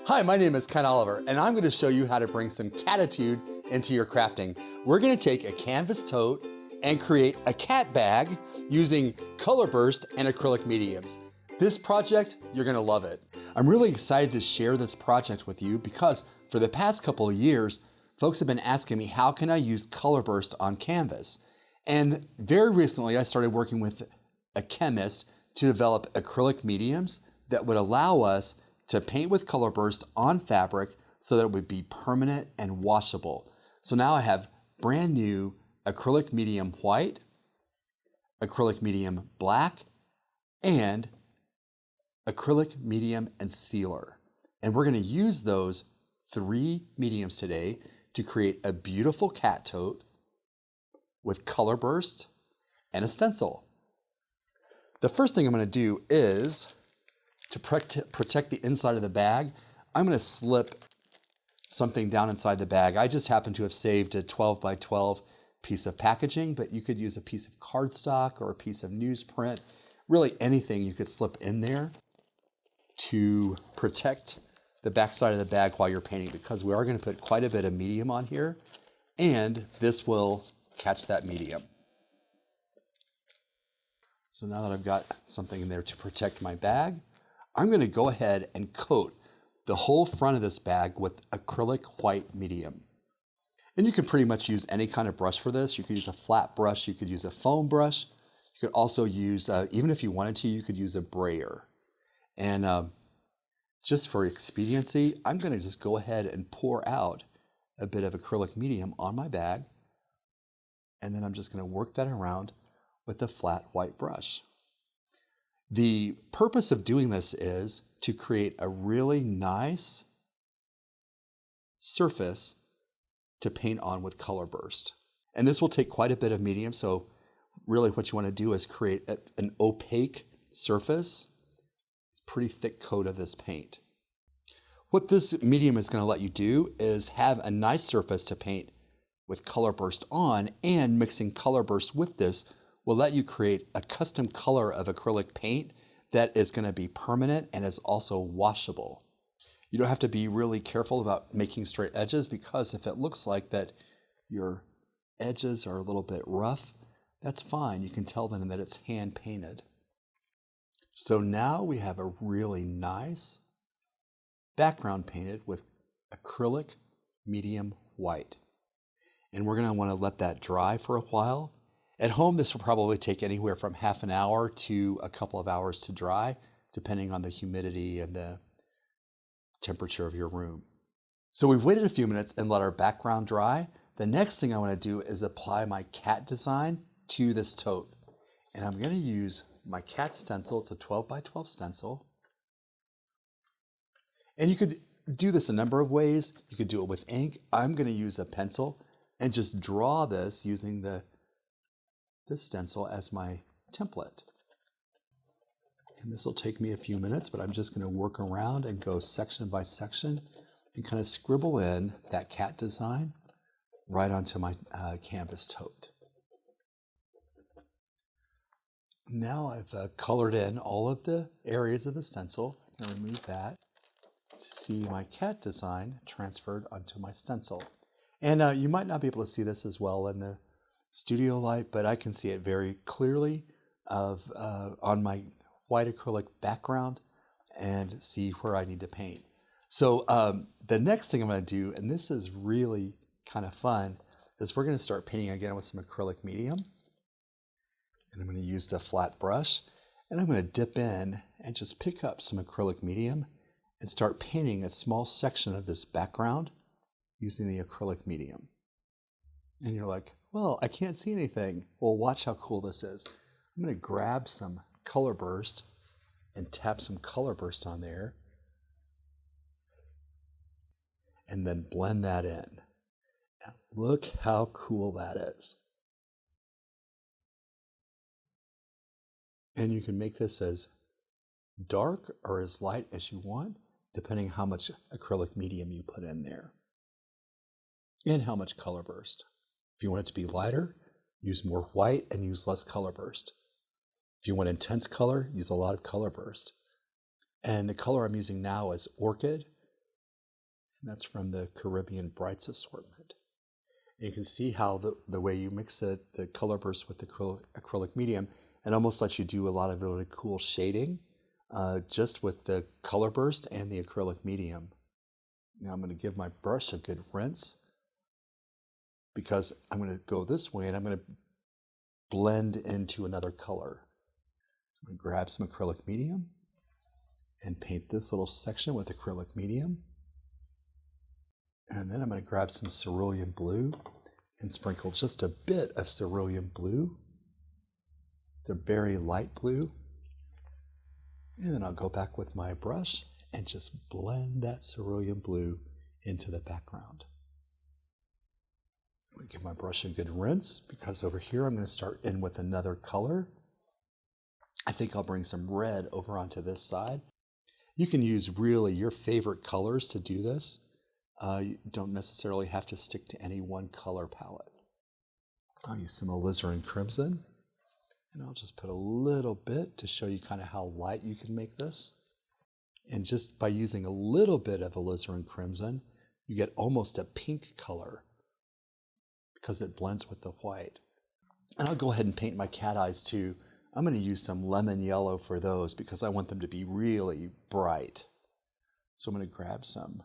Hi, my name is Ken Oliver, and I'm going to show you how to bring some catitude into your crafting. We're going to take a canvas tote and create a cat bag using Colorburst and acrylic mediums. This project, you're going to love it. I'm really excited to share this project with you because for the past couple of years, folks have been asking me, how can I use Colorburst on canvas? And very recently, I started working with a chemist to develop acrylic mediums that would allow us to paint with Colorburst on fabric so that it would be permanent and washable. So now I have brand new acrylic medium white, acrylic medium black, and acrylic medium and sealer. And we're going to use those three mediums today to create a beautiful cat tote with Colorburst and a stencil. The first thing I'm going to do is to protect the inside of the bag, I'm going to slip something down inside the bag. I just happen to have saved a 12 by 12 piece of packaging, but you could use a piece of cardstock or a piece of newsprint, really anything you could slip in there to protect the back side of the bag while you're painting, because we are going to put quite a bit of medium on here, and this will catch that medium. So now that I've got something in there to protect my bag, I'm going to go ahead and coat the whole front of this bag with acrylic white medium. And you can pretty much use any kind of brush for this. You could use a flat brush, you could use a foam brush, you could also use, even if you wanted to, you could use a brayer. And just for expediency, I'm going to just go ahead and pour out a bit of acrylic medium on my bag. And then I'm just going to work that around with a flat white brush. The purpose of doing this is to create a really nice surface to paint on with Colorburst. And this will take quite a bit of medium, so really what you want to do is create an opaque surface. It's a pretty thick coat of this paint. What this medium is going to let you do is have a nice surface to paint with Colorburst on, and mixing Colorburst with this will let you create a custom color of acrylic paint that is going to be permanent and is also washable. You don't have to be really careful about making straight edges, because if it looks like that your edges are a little bit rough, that's fine. You can tell then that it's hand painted. So now we have a really nice background painted with acrylic medium white. And we're going to want to let that dry for a while. At home, this will probably take anywhere from half an hour to a couple of hours to dry, depending on the humidity and the temperature of your room. So we've waited a few minutes and let our background dry. The next thing I want to do is apply my cat design to this tote. And I'm going to use my cat stencil. It's a 12 by 12 stencil. And you could do this a number of ways. You could do it with ink. I'm going to use a pencil and just draw this using this stencil as my template. And this will take me a few minutes, but I'm just going to work around and go section by section and kind of scribble in that cat design right onto my canvas tote. Now I've colored in all of the areas of the stencil. I'm going to remove that to see my cat design transferred onto my stencil. And you might not be able to see this as well in the studio light, but I can see it very clearly on my white acrylic background and see where I need to paint. So the next thing I'm going to do, and this is really kind of fun, is we're going to start painting again with some acrylic medium. And I'm going to use the flat brush, and I'm going to dip in and just pick up some acrylic medium and start painting a small section of this background using the acrylic medium. And you're like, well, I can't see anything. Well, watch how cool this is. I'm going to grab some Colorburst and tap some Colorburst on there and then blend that in. And look how cool that is. And you can make this as dark or as light as you want, depending how much acrylic medium you put in there and how much Colorburst. If you want it to be lighter, use more white and use less Colorburst. If you want intense color, use a lot of Colorburst. And the color I'm using now is Orchid, And that's from the Caribbean Brights assortment. And you can see how the way you mix it, the Colorburst with the acrylic medium, it almost lets you do a lot of really cool shading just with the Colorburst and the acrylic medium. Now I'm going to give my brush a good rinse because I'm going to go this way and I'm going to blend into another color. So I'm going to grab some acrylic medium and paint this little section with acrylic medium. And then I'm going to grab some cerulean blue and sprinkle just a bit of cerulean blue. It's a very light blue. And then I'll go back with my brush and just blend that cerulean blue into the background. I'm going to give my brush a good rinse because over here I'm going to start in with another color. I think I'll bring some red over onto this side. You can use really your favorite colors to do this. You don't necessarily have to stick to any one color palette. I'll use some alizarin crimson, and I'll just put a little bit to show you kind of how light you can make this. And just by using a little bit of alizarin crimson, you get almost a pink color because it blends with the white. And I'll go ahead and paint my cat eyes too. I'm going to use some lemon yellow for those because I want them to be really bright. So I'm going to grab some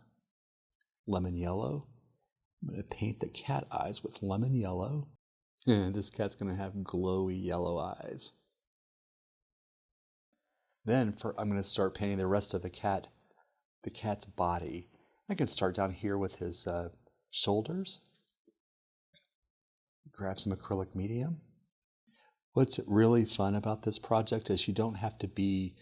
lemon yellow. I'm going to paint the cat eyes with lemon yellow. And this cat's going to have glowy yellow eyes. Then I'm going to start painting the rest of the cat's body. I can start down here with his shoulders. Grab some acrylic medium. What's really fun about this project is you don't have to be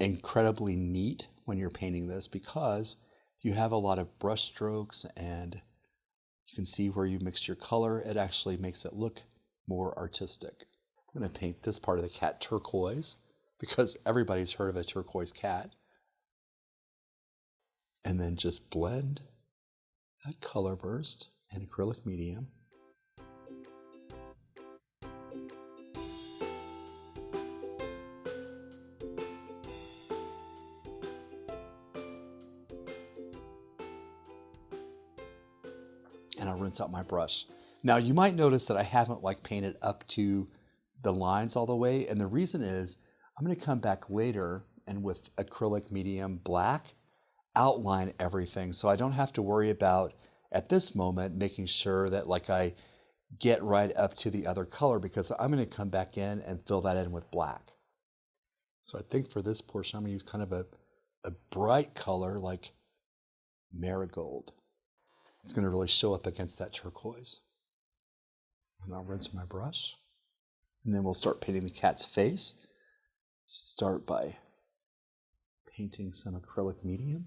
incredibly neat when you're painting this because you have a lot of brush strokes and you can see where you mixed your color. It actually makes it look more artistic. I'm going to paint this part of the cat turquoise because everybody's heard of a turquoise cat. And then just blend that Colorburst and acrylic medium. And I'll rinse out my brush. Now you might notice that I haven't painted up to the lines all the way, and the reason is I'm going to come back later and with acrylic medium black outline everything so I don't have to worry about at this moment making sure that I get right up to the other color because I'm going to come back in and fill that in with black. So I think for this portion I'm going to use kind of a bright color like marigold. It's going to really show up against that turquoise. And I'll rinse my brush. And then we'll start painting the cat's face. Start by painting some acrylic medium.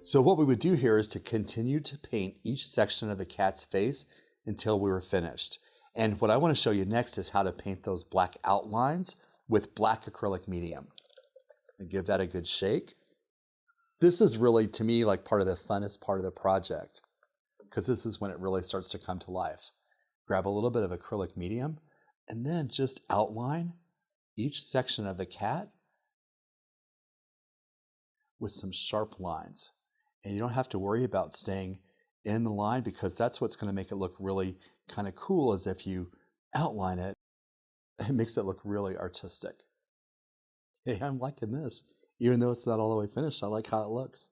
So what we would do here is to continue to paint each section of the cat's face until we were finished. And what I want to show you next is how to paint those black outlines with black acrylic medium. And give that a good shake. This is really, to me, part of the funnest part of the project because this is when it really starts to come to life. Grab a little bit of acrylic medium and then just outline each section of the cat with some sharp lines. And you don't have to worry about staying in the line because that's what's going to make it look really kind of cool is if you outline it, it makes it look really artistic. Hey, I'm liking this. Even though it's not all the way finished, I like how it looks.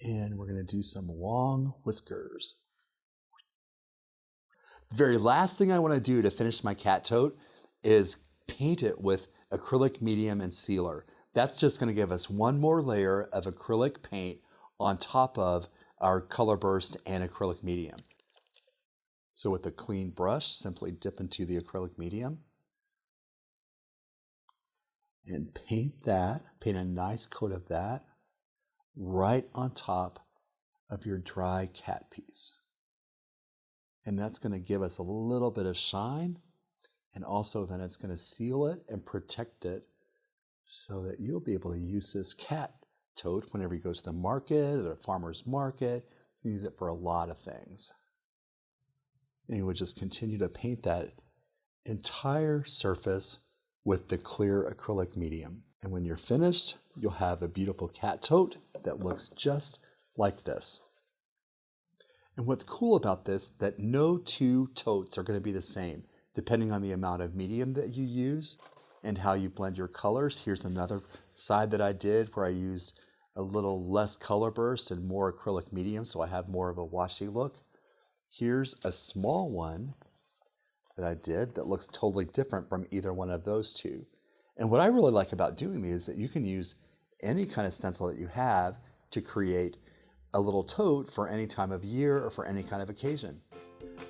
And we're going to do some long whiskers. The very last thing I want to do to finish my cat tote is paint it with acrylic medium and sealer. That's just going to give us one more layer of acrylic paint on top of our Colorburst and acrylic medium. So with a clean brush, simply dip into the acrylic medium and paint a nice coat of that right on top of your dry cat piece. And that's going to give us a little bit of shine, and also then it's going to seal it and protect it so that you'll be able to use this cat tote whenever you go to the market or a farmer's market. You use it for a lot of things. And you would just continue to paint that entire surface with the clear acrylic medium. And when you're finished, you'll have a beautiful cat tote that looks just like this. And what's cool about this, that no two totes are going to be the same, depending on the amount of medium that you use and how you blend your colors. Here's another side that I did where I used a little less Colorburst and more acrylic medium, so I have more of a washy look. Here's a small one that I did that looks totally different from either one of those two. And what I really like about doing these is that you can use any kind of stencil that you have to create a little tote for any time of year or for any kind of occasion.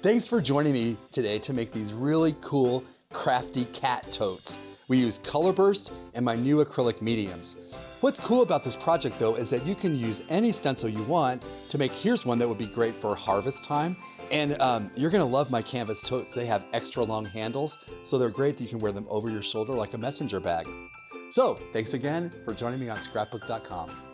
Thanks for joining me today to make these really cool, crafty cat totes. We use Colorburst and my new acrylic mediums. What's cool about this project though is that you can use any stencil you want to make, here's one that would be great for harvest time. And you're gonna love my canvas totes. They have extra long handles, so they're great that you can wear them over your shoulder like a messenger bag. So thanks again for joining me on Scrapbook.com.